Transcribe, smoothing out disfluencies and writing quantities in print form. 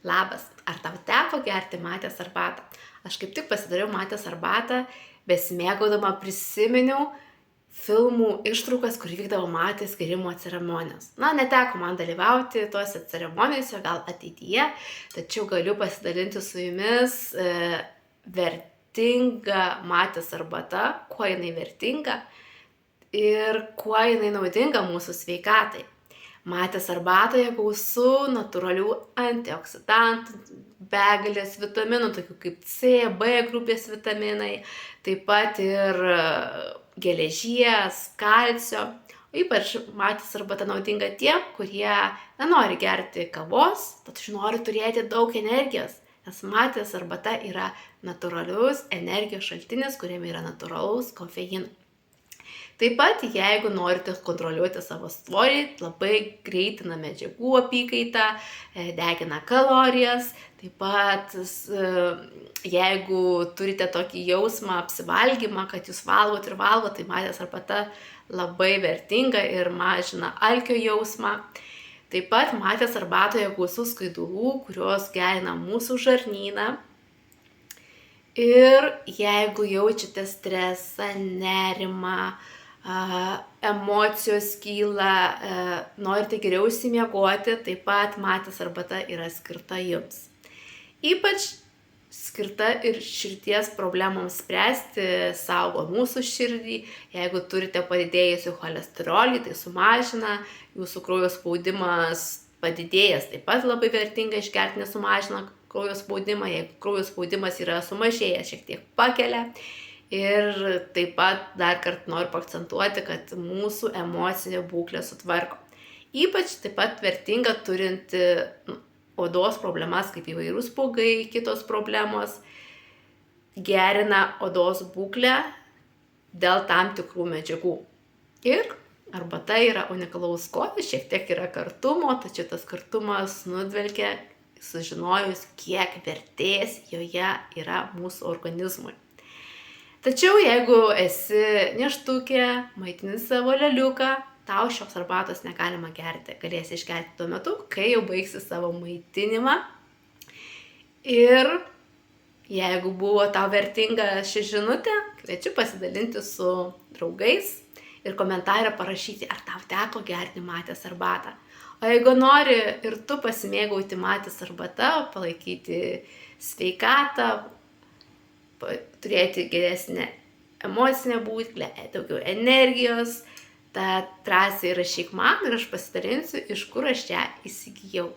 Labas, ar tau teko gerti matės arbatą? Aš kaip tik pasidariau matės arbatą, besimėgaudama prisiminiau filmų ištraukas, kur vykdavo matės gėrimo ceremonijos. Neteko man dalyvauti tuose ceremonijose, gal ateityje, tačiau galiu pasidalinti su jumis vertinga matės arbata, kuo jinai vertinga ir kuo jinai naudinga mūsų sveikatai. Matės arbatoje gausu natūralių antioksidantų, begalės vitaminų, tokių kaip C, B grupės vitaminai, taip pat ir geležies, kalcio. O ypač matės arbata naudinga tiem, kurie nenori gerti kavos, tačiau nori turėti daug energijos, nes matės arbata yra natūralus energijos šaltinis, kuriame yra natūralaus kofeino. Taip pat, jeigu norite kontroliuoti savo svorį, labai greitina medžiagų apykaitą, degina kalorijas. Taip pat, jeigu turite tokį jausmą, apsivalgymą, kad jūs valgot ir valgot, tai matės arbata labai vertinga ir mažina alkio jausmą. Taip pat matės arbatoje gausu skaidulų, kurios gerina mūsų žarnyną. Ir jeigu jaučiate stresą, nerimą, emocijos kyla, norite geriau išsimiegoti, taip pat matės arbata yra skirta jums. Ypač skirta ir širdies problemoms spręsti, saugo mūsų širdį. Jeigu turite padidėjusį cholesterolį, tai sumažina, jūsų kraujo spaudimas padidėjęs, taip pat labai vertinga išgerti, nes sumažina kraujo spaudimą. Jeigu kraujo spaudimas yra sumažėjęs, šiek tiek pakelia. Ir taip pat dar kartą noriu paakcentuoti, kad mūsų emocinė būklė sutvarko. Ypač taip pat vertinga turint odos problemas, kaip įvairūs spuogai, kitos problemos, gerina odos būklę dėl tam tikrų medžiagų. Ir arbata yra unikalaus skonio, šiek tiek yra kartumo, tačiau tas kartumas nudvelkia sužinojus, kiek vertės joje yra mūsų organizmui. Tačiau jeigu esi nėštukė, maitini savo leliuką, tau šios arbatos negalima gerti. Galėsi išgerti tuo metu, kai jau baigsi savo maitinimą. Ir jeigu buvo tau vertinga ši žinutė, kviečiu pasidalinti su draugais ir komentarą parašyti, ar tau teko gerti matės arbatą. O jeigu nori ir tu pasimėgauti matės arbata, palaikyti sveikatą, turėti geresnę emocinę būklę, daugiau energijos, tad drąsiai rašyk man ir aš pasidalinsiu, iš kur aš ją įsigijau.